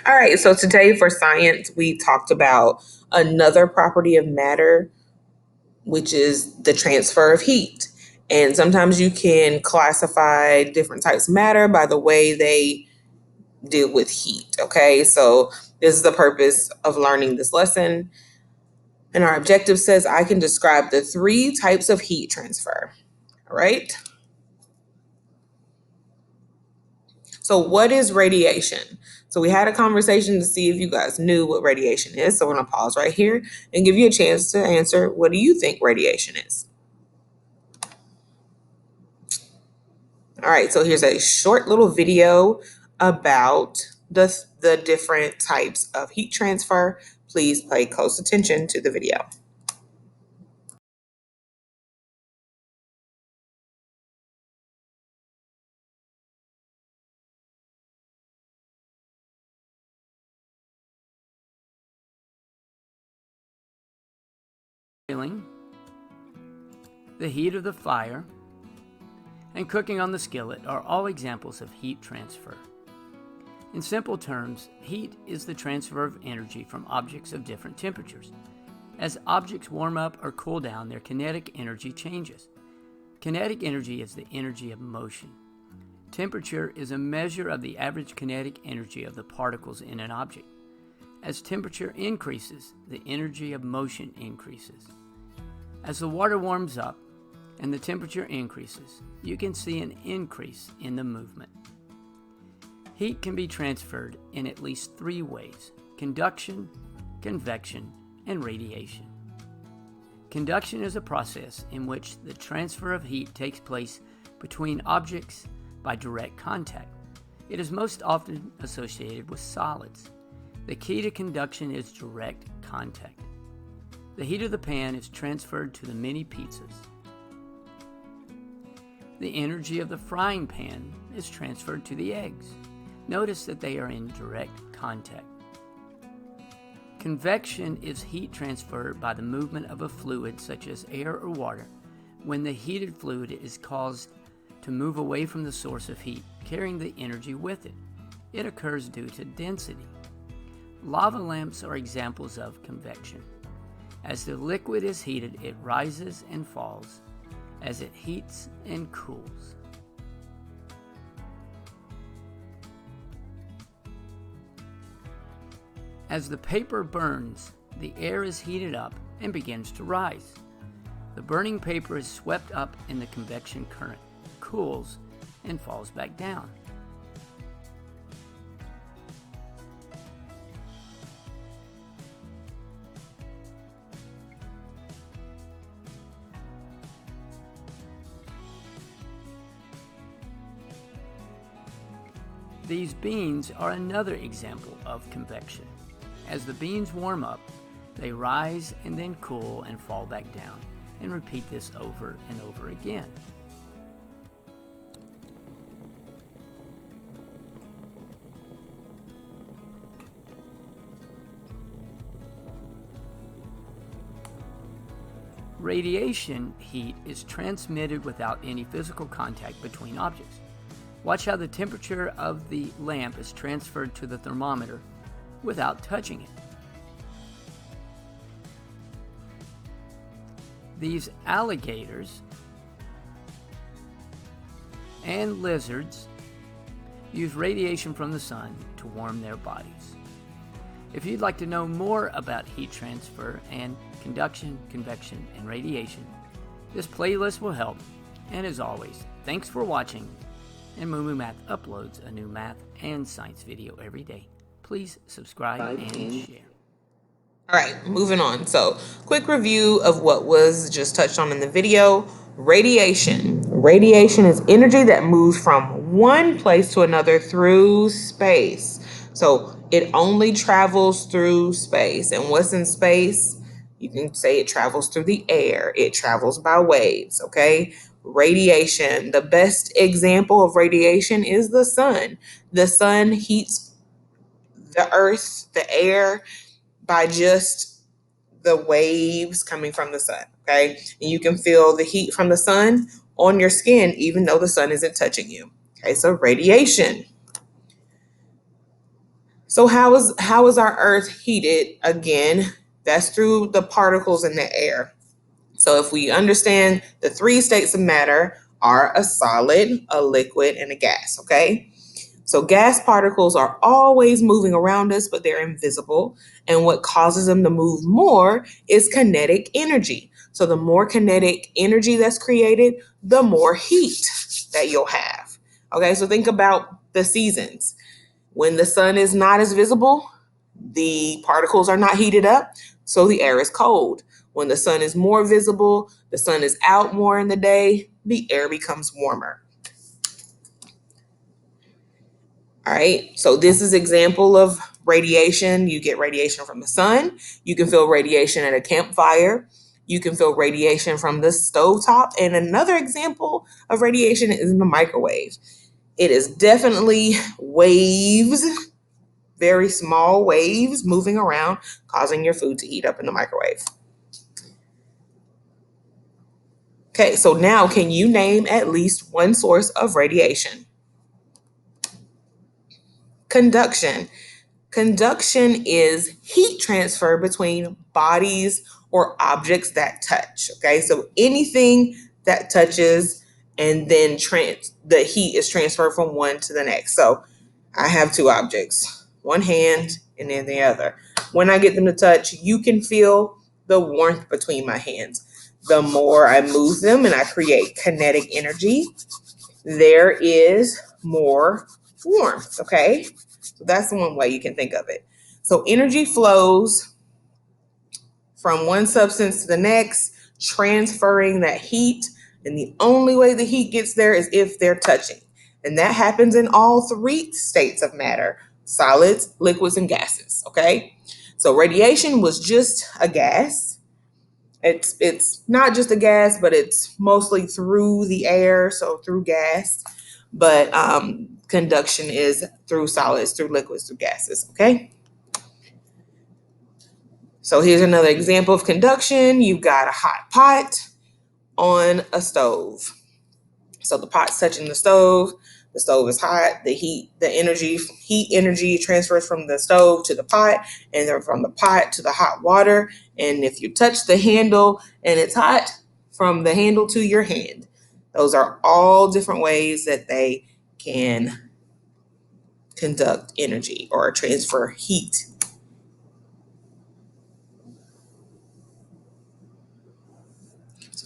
All right, so today for science, we talked about another property of matter, which is the transfer of heat. And sometimes you can classify different types of matter by the way they deal with heat. Okay, so this is the purpose of learning this lesson. And our objective says I can describe the three types of heat transfer. All right. So, what is radiation? So, we had a conversation to see if you guys knew what radiation is. So, we're going to pause right here and give you a chance to answer, what do you think radiation is? All right, so here's a short little video about the different types of heat transfer. Please pay close attention to the video. The heat of the fire, and cooking on the skillet are all examples of heat transfer. In simple terms, heat is the transfer of energy from objects of different temperatures. As objects warm up or cool down, their kinetic energy changes. Kinetic energy is the energy of motion. Temperature is a measure of the average kinetic energy of the particles in an object. As temperature increases, the energy of motion increases. As the water warms up and the temperature increases, you can see an increase in the movement. Heat can be transferred in at least three ways: conduction, convection, and radiation. Conduction is a process in which the transfer of heat takes place between objects by direct contact. It is most often associated with solids. The key to conduction is direct contact. The heat of the pan is transferred to the mini pizzas. The energy of the frying pan is transferred to the eggs. Notice that they are in direct contact. Convection is heat transfer by the movement of a fluid such as air or water when the heated fluid is caused to move away from the source of heat, carrying the energy with it. It occurs due to density. Lava lamps are examples of convection. As the liquid is heated, it rises and falls as it heats and cools. As the paper burns, the air is heated up and begins to rise. The burning paper is swept up in the convection current, cools, and falls back down. These beans are another example of convection. As the beans warm up, they rise and then cool and fall back down, and repeat this over and over again. Radiation heat is transmitted without any physical contact between objects. Watch how the temperature of the lamp is transferred to the thermometer without touching it. These alligators and lizards use radiation from the sun to warm their bodies. If you'd like to know more about heat transfer and conduction, convection, and radiation, this playlist will help. And as always, thanks for watching. And Moo Moo Math uploads a new math and science video every day. Please subscribe and share. All right, moving on. So, quick review of what was just touched on in the video. Radiation. Radiation is energy that moves from one place to another through space. So, it only travels through space. And what's in space? You can say it travels through the air. It travels by waves, okay? Radiation. The best example of radiation is the sun. The sun heats the earth, the air, by just the waves coming from the sun, okay? And you can feel the heat from the sun on your skin even though the sun isn't touching you. Okay, so radiation. So how is our earth heated? Again, that's through the particles in the air. So if we understand the three states of matter are a solid, a liquid, and a gas, okay? So gas particles are always moving around us, but they're invisible. And what causes them to move more is kinetic energy. So the more kinetic energy that's created, the more heat that you'll have. Okay, so think about the seasons. When the sun is not as visible, the particles are not heated up, so the air is cold. When the sun is more visible, the sun is out more in the day, the air becomes warmer. All right, so this is example of radiation. You get radiation from the sun. You can feel radiation at a campfire. You can feel radiation from the stovetop. And another example of radiation is in the microwave. It is definitely waves, very small waves moving around, causing your food to heat up in the microwave. Okay, so now can you name at least one source of radiation? Conduction. Conduction is heat transfer between bodies or objects that touch. Okay, so anything that touches and then the heat is transferred from one to the next. So I have two objects, one hand and then the other. When I get them to touch, you can feel the warmth between my hands. The more I move them and I create kinetic energy, there is more warmth. Okay, so that's one way you can think of it. So energy flows from one substance to the next, transferring that heat. And the only way the heat gets there is if they're touching. And that happens in all three states of matter: solids, liquids, and gases. Okay. So radiation was just a gas. It's not just a gas, but it's mostly through the air, so through gas. But conduction is through solids, through liquids, through gases. Okay. So here's another example of conduction. You've got a hot pot on a stove. So the pot's touching the stove. The stove is hot. Heat energy transfers from the stove to the pot, and then from the pot to the hot water. And if you touch the handle and it's hot, from the handle to your hand. Those are all different ways that they can conduct energy or transfer heat.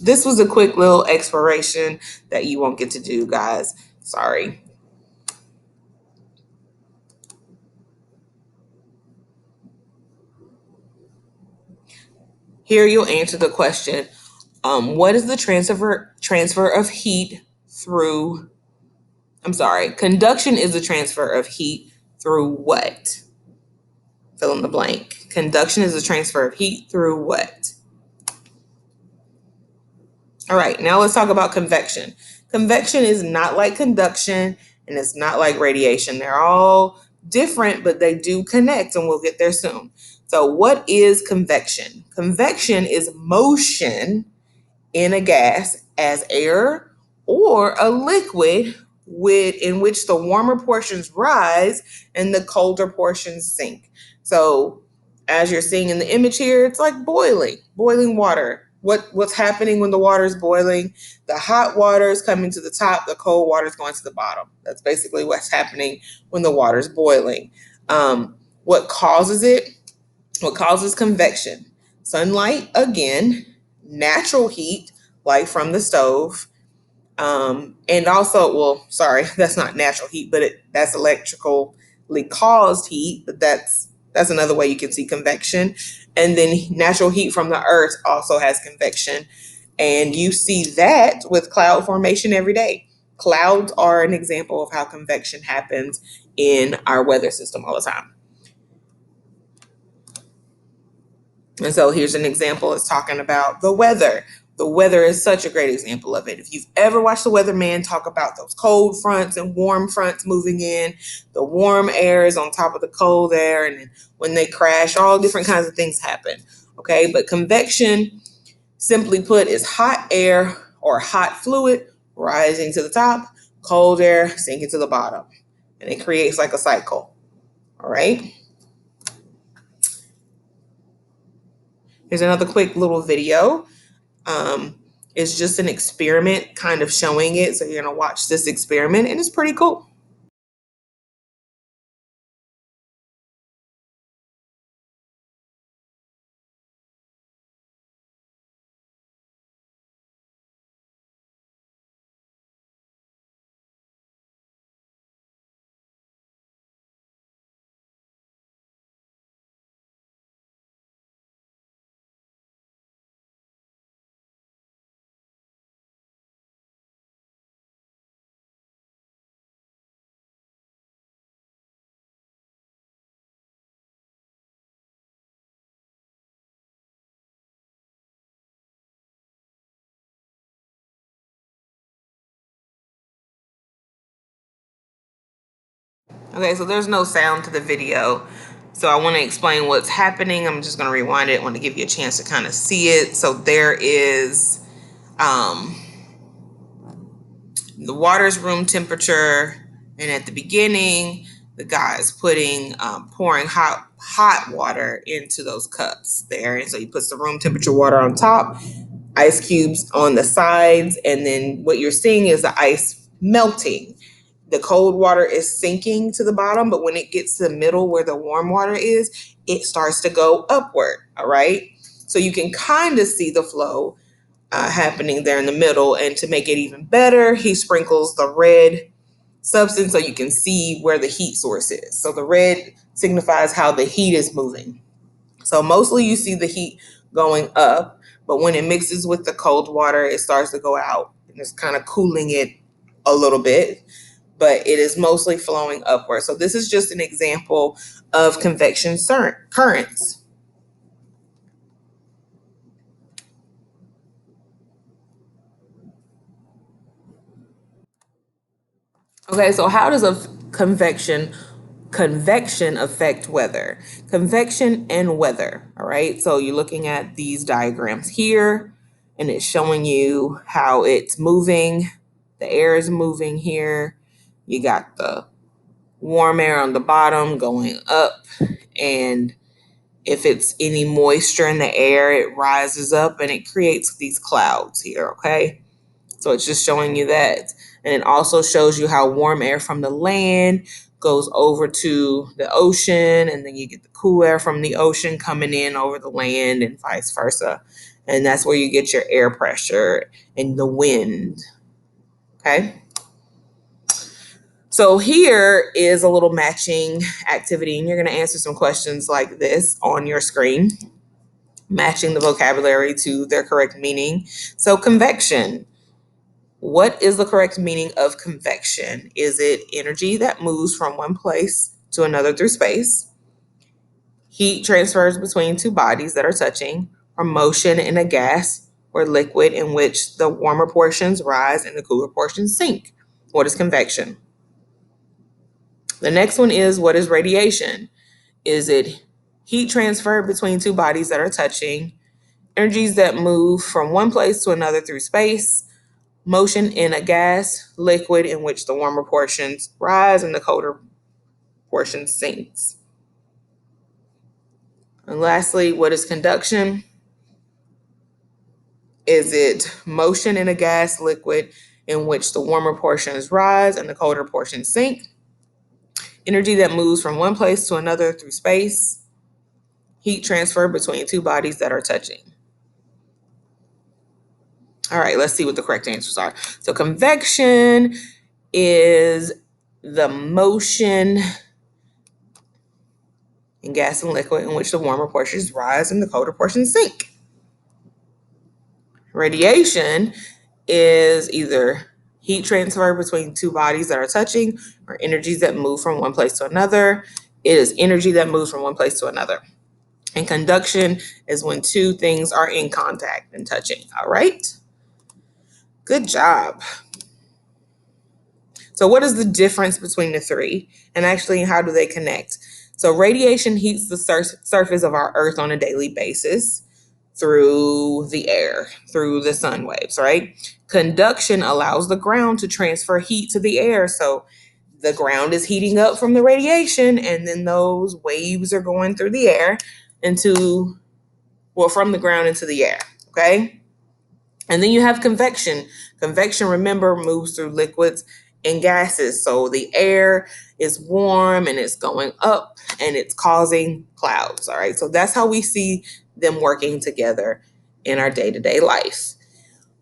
This was a quick little exploration that you won't get to do, guys. Sorry. Here you'll answer the question. What is the transfer of heat through? I'm sorry. Conduction is the transfer of heat through what? Fill in the blank. Conduction is the transfer of heat through what? All right, now let's talk about convection. Convection is not like conduction and it's not like radiation. They're all different, but they do connect, and we'll get there soon. So, what is convection? Convection is motion in a gas as air or a liquid in which the warmer portions rise and the colder portions sink. So as you're seeing in the image here, it's like boiling water. What's happening when the water is boiling? The hot water is coming to the top, the cold water is going to the bottom. That's basically what's happening when the water is boiling. What causes it? What causes convection? Sunlight, again, natural heat, like from the stove. And also, well, sorry, that's not natural heat, but that's electrically caused heat, but that's another way you can see convection. And then natural heat from the earth also has convection. And you see that with cloud formation every day. Clouds are an example of how convection happens in our weather system all the time. And so here's an example. It's talking about the weather. The weather is such a great example of it. If you've ever watched the weatherman talk about those cold fronts and warm fronts moving in, the warm air is on top of the cold air, and when they crash, all different kinds of things happen. Okay, but convection, simply put, is hot air or hot fluid rising to the top, cold air sinking to the bottom, and it creates like a cycle. All right. Here's another quick little video. It's just an experiment kind of showing it. So you're going to watch this experiment and it's pretty cool. Okay, so there's no sound to the video. So I want to explain what's happening. I'm just going to rewind it. I want to give you a chance to kind of see it. So there is the water's room temperature. And at the beginning, the guy is pouring hot water into those cups there. And so he puts the room temperature water on top, ice cubes on the sides. And then what you're seeing is the ice melting. The cold water is sinking to the bottom, but when it gets to the middle where the warm water is, it starts to go upward. All right. So you can kind of see the flow happening there in the middle. And to make it even better, he sprinkles the red substance so you can see where the heat source is. So the red signifies how the heat is moving. So mostly you see the heat going up, but when it mixes with the cold water, it starts to go out and it's kind of cooling it a little bit, but it is mostly flowing upward. So this is just an example of convection currents. Okay, so how does a convection affect weather? Convection and weather, all right? So you're looking at these diagrams here and it's showing you how it's moving. The air is moving here. You got the warm air on the bottom going up, and if it's any moisture in the air, it rises up and it creates these clouds here, okay? So it's just showing you that. And it also shows you how warm air from the land goes over to the ocean, and then you get the cool air from the ocean coming in over the land and vice versa. And that's where you get your air pressure and the wind. Okay. So here is a little matching activity, and you're going to answer some questions like this on your screen, matching the vocabulary to their correct meaning. So convection. What is the correct meaning of convection? Is it energy that moves from one place to another through space? Heat transfers between two bodies that are touching, or motion in a gas or liquid in which the warmer portions rise and the cooler portions sink? What is convection? The next one is, what is radiation? Is it heat transfer between two bodies that are touching, energies that move from one place to another through space, motion in a gas, liquid in which the warmer portions rise and the colder portions sinks? And lastly, what is conduction? Is it motion in a gas, liquid in which the warmer portions rise and the colder portions sink? Energy that moves from one place to another through space, heat transfer between two bodies that are touching. All right, let's see what the correct answers are. So convection is the motion in gas and liquid in which the warmer portions rise and the colder portions sink. Radiation is either heat transfer between two bodies that are touching or energies that move from one place to another. It is energy that moves from one place to another. And conduction is when two things are in contact and touching. All right. Good job. So what is the difference between the three? And actually, how do they connect? So radiation heats the surface of our Earth on a daily basis through the air, through the sun waves, right? Conduction allows the ground to transfer heat to the air. So the ground is heating up from the radiation, and then those waves are going through the air from the ground into the air, okay? And then you have convection. Convection, remember, moves through liquids and gases. So the air is warm and it's going up and it's causing clouds, all right? So that's how we see them working together in our day-to-day life.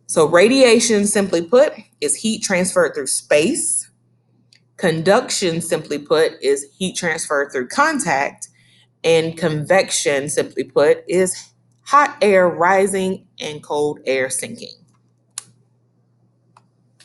So radiation, simply put, is heat transferred through space. Conduction, simply put, is heat transferred through contact. And convection, simply put, is hot air rising and cold air sinking.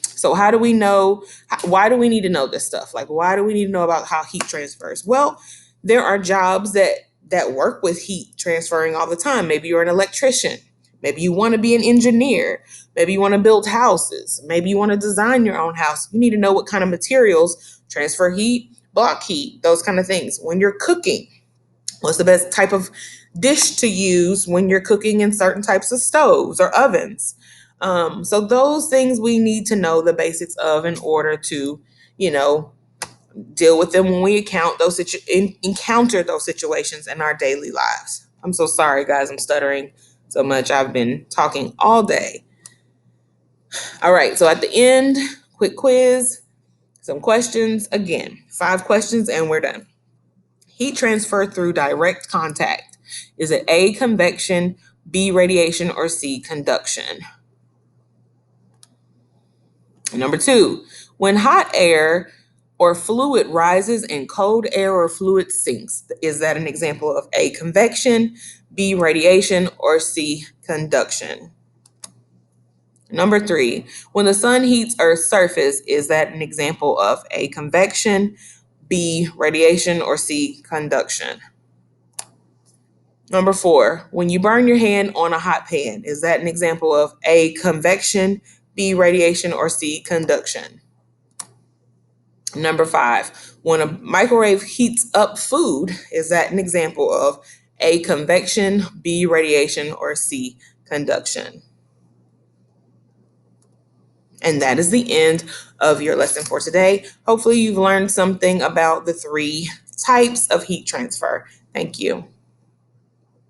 So how do we know, why do we need to know this stuff? Like, why do we need to know about how heat transfers? Well, there are jobs that work with heat transferring all the time. Maybe you're an electrician. Maybe you want to be an engineer. Maybe you want to build houses. Maybe you want to design your own house. You need to know what kind of materials transfer heat, block heat, those kind of things. When you're cooking, what's the best type of dish to use when you're cooking in certain types of stoves or ovens? So those things we need to know the basics of in order to, deal with them when we encounter those situations in our daily lives. I'm so sorry, guys. I'm stuttering so much. I've been talking all day. All right. So at the end, quick quiz, some questions. Again, 5 questions and we're done. Heat transfer through direct contact. Is it A, convection, B, radiation, or C, conduction? Number 2, when hot air or fluid rises and cold air or fluid sinks, is that an example of A, convection, B, radiation, or C, conduction? Number 3, when the sun heats Earth's surface, is that an example of A, convection, B, radiation, or C, conduction? Number 4, when you burn your hand on a hot pan, is that an example of A, convection, B, radiation, or C, conduction? Number 5, when a microwave heats up food, is that an example of A, convection, B, radiation, or C, conduction? And that is the end of your lesson for today. Hopefully you've learned something about the 3 types of heat transfer. Thank you.